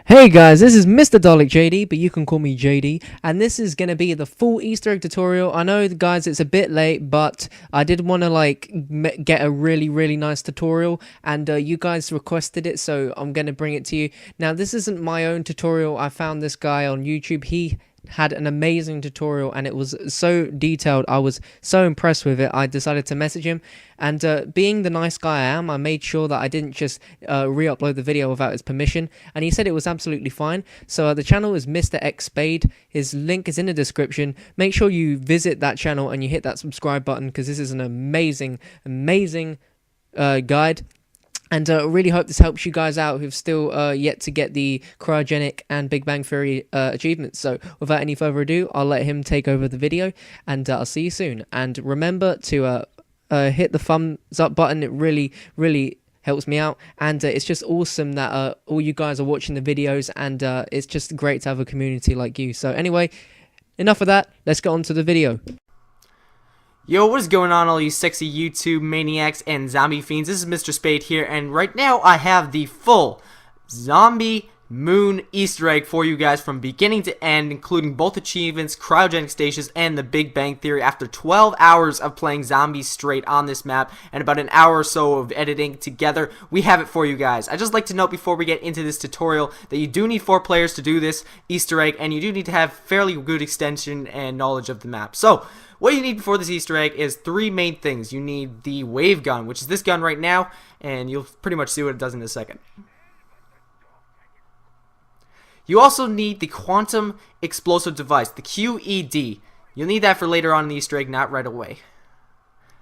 Hey guys, this is Mr. Dalek JD, but you can call me JD, and this is going to be the full Easter egg tutorial. I know guys it's a bit late, but I did want to get a really nice tutorial, and you guys requested it, so I'm going to bring it to you. Now this isn't my own tutorial. I found this guy on YouTube. He had an amazing tutorial and it was so detailed. I was so impressed with it. I decided to message him, and being the nice guy I am, I made sure that I didn't just re-upload the video without his permission, and he said it was absolutely fine. So the channel is Mr. X Spade. His link is in the description. Make sure you visit that channel and you hit that subscribe button, because this is an amazing guide. And really hope this helps you guys out who've still yet to get the Cryogenic and Big Bang Theory achievements. So without any further ado, I'll let him take over the video, and I'll see you soon. And remember to hit the thumbs up button. It really helps me out, and it's just awesome that all you guys are watching the videos, and it's just great to have a community like you. So anyway, enough of that. Let's get on to the video. Yo, what is going on, all you sexy YouTube maniacs and zombie fiends? This is Mr. Spade here, and right now I have the full zombie moon Easter egg for you guys from beginning to end, including both achievements, cryogenic stations, and the Big Bang Theory. After 12 hours of playing zombies straight on this map and about an hour or so of editing together, we have it for you guys. I'd just like to note before we get into this tutorial that you do need 4 players to do this Easter egg, and you do need to have fairly good extension and knowledge of the map. So what you need before this Easter egg is 3 main things. You need the wave gun, which is this gun right now, and you'll pretty much see what it does in a second. You also need the quantum explosive device, the QED. You'll need that for later on in the Easter egg, not right away.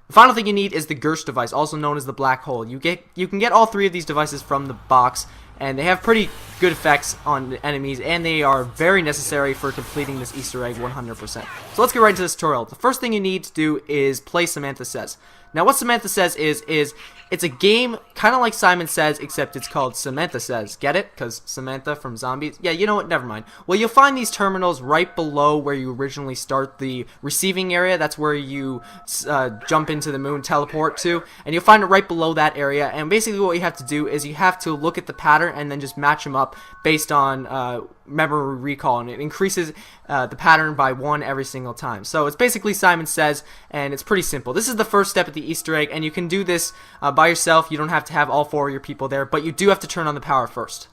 The final thing you need is the Gersh device, also known as the black hole. You can get all 3 of these devices from the box, and they have pretty good effects on the enemies, and they are very necessary for completing this Easter egg 100%. So let's get right into this tutorial. The first thing you need to do is play Samantha Says. Now what Samantha Says is it's a game kind of like Simon Says, except it's called Samantha Says. Get it? Because Samantha from Zombies? Yeah, you know what? Never mind. Well, you'll find these terminals right below where you originally start the receiving area. That's where you jump into the moon, teleport to, and you'll find it right below that area. And basically what you have to do is you have to look at the pattern and then just match them up based on memory recall, and it increases the pattern by 1 every single time. So it's basically Simon Says, and it's pretty simple. This is the first step at the Easter egg, and you can do this by yourself. You don't have to have all 4 of your people there, but you do have to turn on the power first.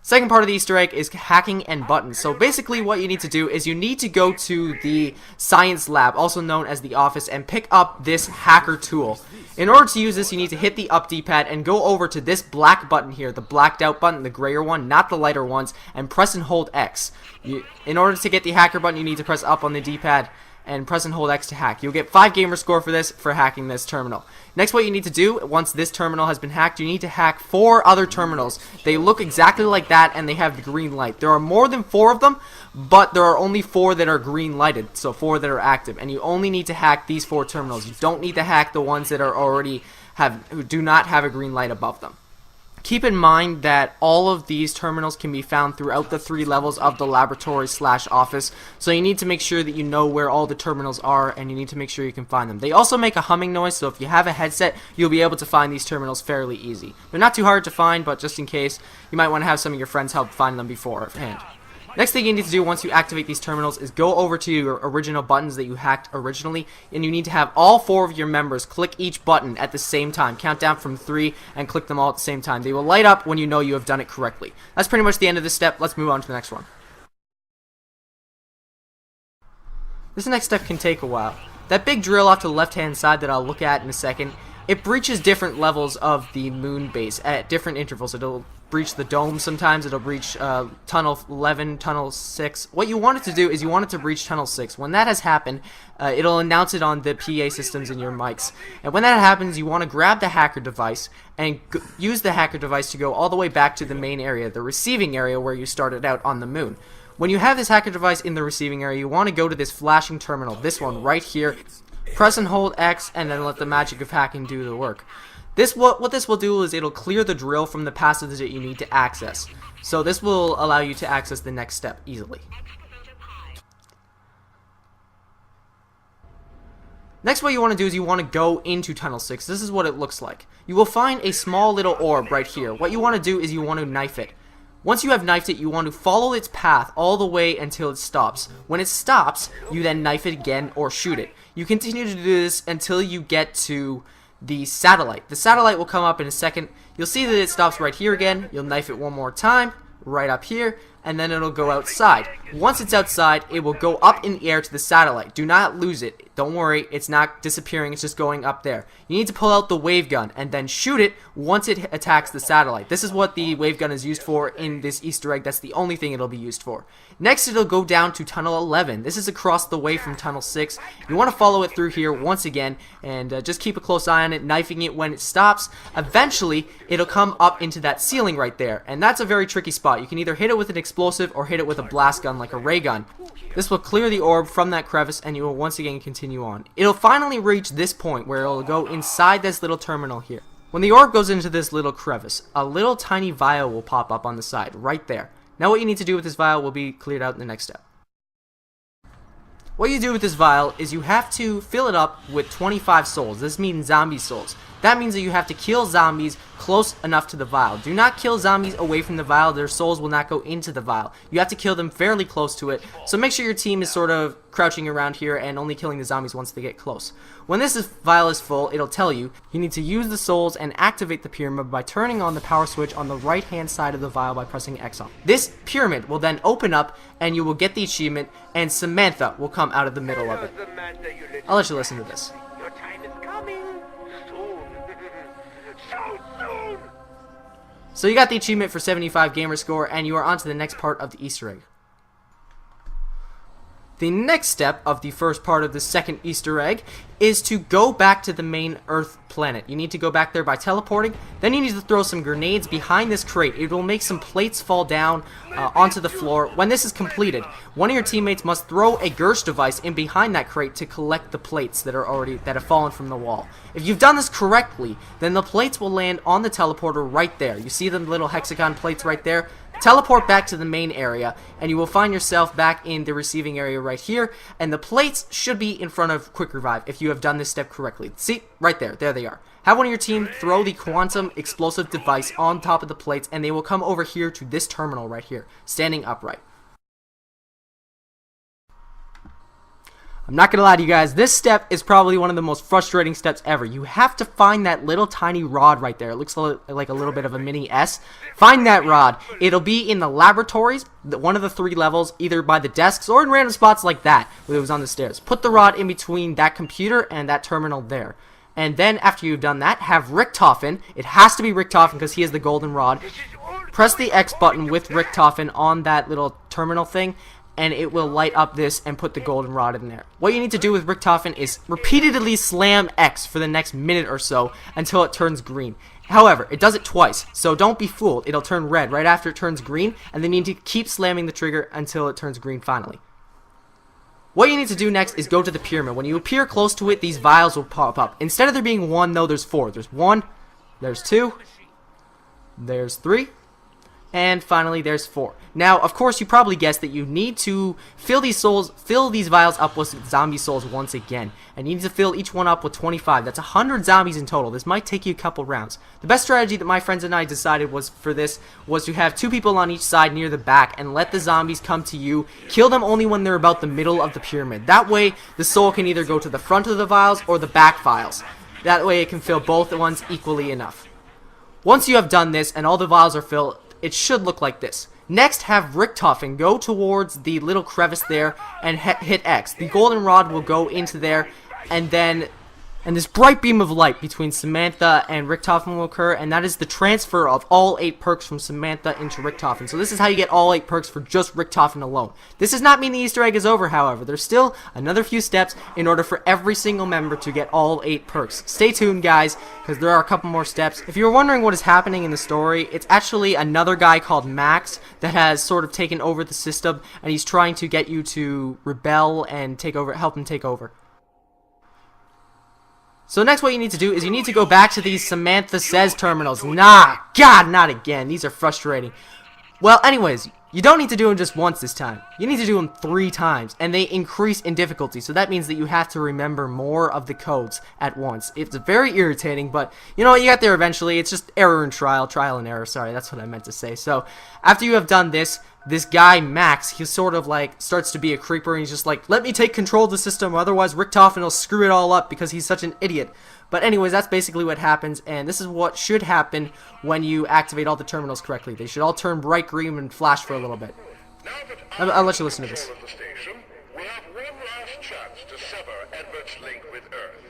Second part of the Easter egg is hacking and buttons. So basically what you need to do is you need to go to the science lab, also known as the office, and pick up this hacker tool. In order to use this, you need to hit the up D-pad and go over to this black button here, the blacked out button, the grayer one, not the lighter ones, and press and hold X. In order to get the hacker button, you need to press up on the D-pad and press and hold X to hack. You'll get 5 gamer score for this, for hacking this terminal. Next, what you need to do, once this terminal has been hacked, you need to hack 4 other terminals. They look exactly like that, and they have the green light. There are more than 4 of them, but there are only 4 that are green lighted, so 4 that are active, and you only need to hack these 4 terminals. You don't need to hack the ones that are already who do not have a green light above them. Keep in mind that all of these terminals can be found throughout the 3 levels of the laboratory/office, so you need to make sure that you know where all the terminals are, and you need to make sure you can find them. They also make a humming noise, so if you have a headset, you'll be able to find these terminals fairly easy. They're not too hard to find, but just in case, you might want to have some of your friends help find them beforehand. Next thing you need to do once you activate these terminals is go over to your original buttons that you hacked originally, and you need to have all 4 of your members click each button at the same time. Count down from 3 and click them all at the same time. They will light up when you know you have done it correctly. That's pretty much the end of this step. Let's move on to the next one. This next step can take a while. That big drill off to the left-hand side that I'll look at in a second, it breaches different levels of the moon base at different intervals. It'll breach the dome sometimes, it'll breach tunnel 11, tunnel 6. What you want it to do is you want it to breach tunnel 6. When that has happened, it'll announce it on the PA systems in your mics. And when that happens, you want to grab the hacker device and use the hacker device to go all the way back to the main area, the receiving area where you started out on the moon. When you have this hacker device in the receiving area, you want to go to this flashing terminal, this one right here. Press and hold X, and then let the magic of hacking do the work. What this will do is it'll clear the drill from the passages that you need to access. So this will allow you to access the next step easily. Next, what you want to do is you want to go into tunnel 6. This is what it looks like. You will find a small little orb right here. What you want to do is you want to knife it. Once you have knifed it, you want to follow its path all the way until it stops. When it stops, you then knife it again or shoot it. You continue to do this until you get to the satellite. The satellite will come up in a second. You'll see that it stops right here again. You'll knife it one more time, right up here, and then it'll go outside. Once it's outside, it will go up in the air to the satellite. Do not lose it. Don't worry, it's not disappearing, it's just going up there. You need to pull out the wave gun and then shoot it once it attacks the satellite. This is what the wave gun is used for in this Easter egg. That's the only thing it'll be used for. Next, it'll go down to Tunnel 11. This is across the way from Tunnel 6. You want to follow it through here once again, and just keep a close eye on it, knifing it when it stops. Eventually, it'll come up into that ceiling right there, and that's a very tricky spot. You can either hit it with an explosive or hit it with a blast gun like a ray gun. This will clear the orb from that crevice, and you will once again continue on. It'll finally reach this point where it'll go inside this little terminal here. When the orb goes into this little crevice, a little tiny vial will pop up on the side, right there. Now what you need to do with this vial will be cleared out in the next step. What you do with this vial is you have to fill it up with 25 souls. This means zombie souls. That means that you have to kill zombies close enough to the vial. Do not kill zombies away from the vial. Their souls will not go into the vial. You have to kill them fairly close to it. So make sure your team is sort of crouching around here and only killing the zombies once they get close. When this vial is full, it'll tell you you need to use the souls and activate the pyramid by turning on the power switch on the right hand side of the vial by pressing X on. This pyramid will then open up and you will get the achievement, and Samantha will come out of the middle of it. I'll let you listen to this. Your time is coming soon. So soon. So you got the achievement for 75 gamer score, and you are on to the next part of the Easter egg. The next step of the first part of the second Easter egg is to go back to the main Earth planet. You need to go back there by teleporting. Then you need to throw some grenades behind this crate. It will make some plates fall down onto the floor. When this is completed, one of your teammates must throw a Gersh device in behind that crate to collect the plates that have fallen from the wall. If you've done this correctly, then the plates will land on the teleporter right there. You see the little hexagon plates right there? Teleport back to the main area, and you will find yourself back in the receiving area right here, and the plates should be in front of Quick Revive if you have done this step correctly. See? Right there. There they are. Have one of your team throw the quantum explosive device on top of the plates, and they will come over here to this terminal right here, standing upright. I'm not gonna lie to you guys, this step is probably one of the most frustrating steps ever. You have to find that little tiny rod right there. It looks like a little bit of a mini S. Find that rod. It'll be in the laboratories, one of the 3 levels, either by the desks or in random spots like that, where it was on the stairs. Put the rod in between that computer and that terminal there. And then after you've done that, have Richtofen. It has to be Richtofen because he has the golden rod. Press the X button with Richtofen on that little terminal thing, and it will light up this and put the golden rod in there. What you need to do with Richtofen is repeatedly slam X for the next minute or so until it turns green. However, it does it twice, so don't be fooled. It'll turn red right after it turns green, and then you need to keep slamming the trigger until it turns green finally. What you need to do next is go to the pyramid. When you appear close to it, these vials will pop up. Instead of there being 1, though, there's 4. There's 1, there's 2, there's 3, and finally there's 4. Now, of course, you probably guessed that you need to fill these vials up with zombie souls once again, and you need to fill each one up with 25. That's 100 zombies in total. This might take you a couple rounds. The best strategy that my friends and I decided was to have 2 people on each side near the back and let the zombies come to you. Kill them only when they're about the middle of the pyramid. That way, the soul can either go to the front of the vials or the back vials. That way, it can fill both at once equally enough. Once you have done this and all the vials are filled, it should look like this. Next, have Richtofen go towards the little crevice there and hit X. The golden rod will go into there, and this bright beam of light between Samantha and Richtofen will occur, and that is the transfer of all 8 perks from Samantha into Richtofen. So this is how you get all 8 perks for just Richtofen alone. This does not mean the Easter egg is over, however. There's still another few steps in order for every single member to get all 8 perks. Stay tuned, guys, because there are a couple more steps. If you're wondering what is happening in the story, it's actually another guy called Max that has sort of taken over the system, and he's trying to get you to rebel and help him take over. So next what you need to do is you need to go back to these Samantha Says terminals. Nah, God, not again. These are frustrating. Well, anyways, You don't need to do them just once this time. You need to do them 3 times, and they increase in difficulty, so that means that you have to remember more of the codes at once. It's very irritating, but you know what, you get there eventually. It's just error and trial and error, sorry, that's what I meant to say. So, after you have done this guy, Max, he sort of like starts to be a creeper, and he's just like, let me take control of the system, otherwise Richtofen will screw it all up because he's such an idiot. But anyways, that's basically what happens, and this is what should happen when you activate all the terminals correctly. They should all turn bright green and flash for a little bit. I'll let you listen to this. We have one last chance to sever Edward's link with Earth.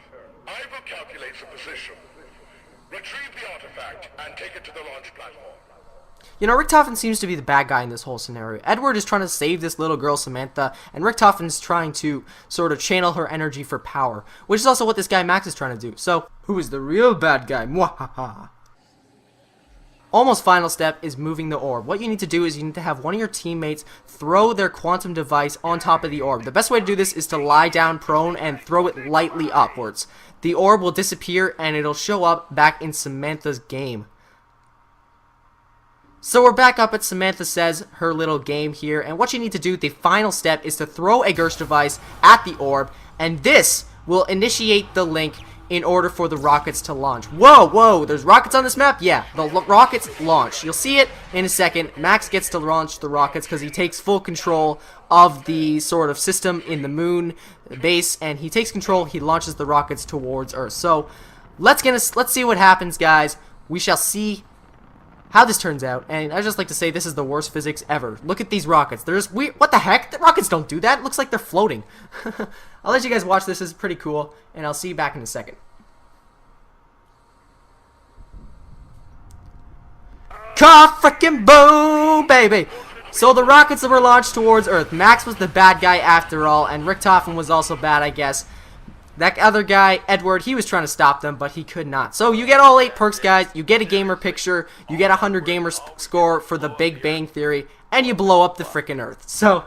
I will calculate the position. Retrieve the artifact and take it to the launch platform. You know, Richtofen seems to be the bad guy in this whole scenario. Edward is trying to save this little girl, Samantha, and Richtofen is trying to sort of channel her energy for power, which is also what this guy Max is trying to do. So, who is the real bad guy? Mwahaha. Almost final step is moving the orb. What you need to do is you need to have one of your teammates throw their quantum device on top of the orb. The best way to do this is to lie down prone and throw it lightly upwards. The orb will disappear and it'll show up back in Samantha's game. So we're back up at Samantha Says her little game here, and what you need to do, the final step, is to throw a Gersh device at the orb, and this will initiate the link in order for the rockets to launch. Whoa, there's rockets on this map? Yeah, the rockets launch. You'll see it in a second. Max gets to launch the rockets because he takes full control of the sort of system in the moon base, and he takes control, he launches the rockets towards Earth. So, let's see what happens, guys. We shall see how this turns out, and I'd just like to say this is the worst physics ever. Look at these rockets. They're just weird. What the heck? The rockets don't do that. It looks like they're floating. I'll let you guys watch this. It's pretty cool, and I'll see you back in a second. Cough frickin' boom, baby! So the rockets were launched towards Earth. Max was the bad guy after all, and Richtofen was also bad, I guess. That other guy, Edward, he was trying to stop them, but he could not. So you get all 8 perks, guys. You get a gamer picture. You get a 100 gamer score for the Big Bang Theory. And you blow up the frickin' Earth. So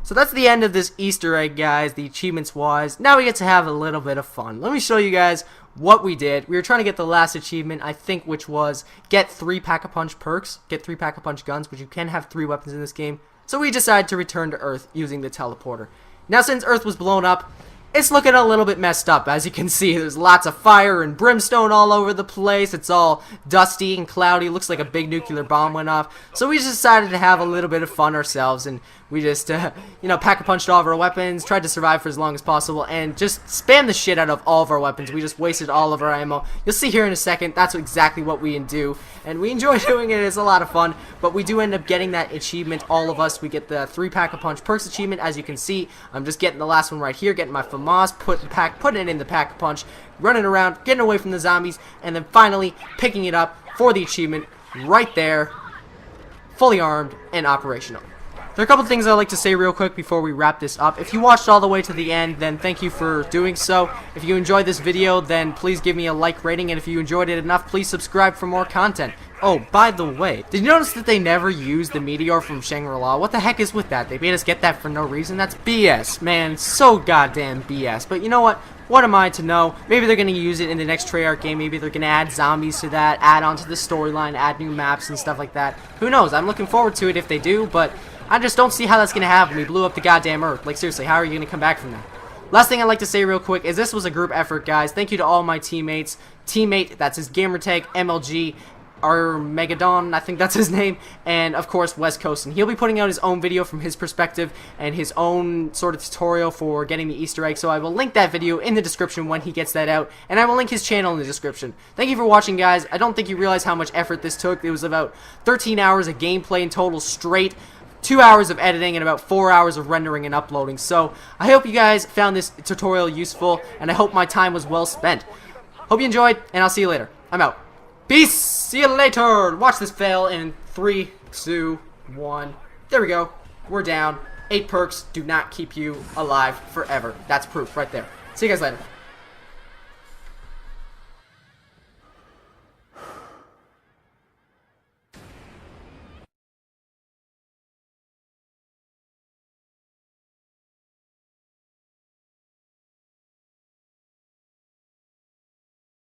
that's the end of this Easter egg, guys, the achievements-wise. Now we get to have a little bit of fun. Let me show you guys what we did. We were trying to get the last achievement, I think, which was get 3 Pack-a-Punch perks. Get 3 Pack-a-Punch guns, but you can have 3 weapons in this game. So we decided to return to Earth using the teleporter. Now, since Earth was blown up, it's looking a little bit messed up. As you can see, there's lots of fire and brimstone all over the place. It's all dusty and cloudy. Looks like a big nuclear bomb went off. So we just decided to have a little bit of fun ourselves, and we just, you know, pack-a-punched all of our weapons, tried to survive for as long as possible, and just spam the shit out of all of our weapons. We just wasted all of our ammo. You'll see here in a second, that's exactly what we do, and we enjoy doing it. It's a lot of fun, but we do end up getting that achievement, all of us. We get the 3 Pack-a-Punch perks achievement. As you can see, I'm just getting the last one right here, getting my FAMAS, putting it in the Pack-a-Punch, running around, getting away from the zombies, and then finally picking it up for the achievement right there, fully armed and operational. There are a couple things I'd like to say real quick before we wrap this up. If you watched all the way to the end, then thank you for doing so. If you enjoyed this video, then please give me a like rating, and if you enjoyed it enough, please subscribe for more content. Oh, by the way, did you notice that they never used the meteor from Shangri-La? What the heck is with that? They made us get that for no reason? That's BS, man. So goddamn BS. But you know what? What am I to know? Maybe they're going to use it in the next Treyarch game. Maybe they're going to add zombies to that, add on to the storyline, add new maps and stuff like that. Who knows? I'm looking forward to it if they do, but I just don't see how that's going to happen. We blew up the goddamn Earth. Like, seriously, how are you going to come back from that? Last thing I'd like to say real quick is this was a group effort, guys. Thank you to all my teammates. Teammate, that's his gamertag, MLG, Megadon, I think that's his name, and of course West Coast, and he'll be putting out his own video from his perspective and his own sort of tutorial for getting the Easter egg, so I will link that video in the description when he gets that out, and I will link his channel in the description. Thank you for watching, guys. I don't think you realize how much effort this took. It was about 13 hours of gameplay in total straight, 2 hours of editing, and about 4 hours of rendering and uploading. So I hope you guys found this tutorial useful, and I hope my time was well spent. Hope you enjoyed, and I'll see you later. I'm out. Peace! See you later! Watch this fail in 3, 2, 1. There we go. We're down. 8 perks do not keep you alive forever. That's proof right there. See you guys later.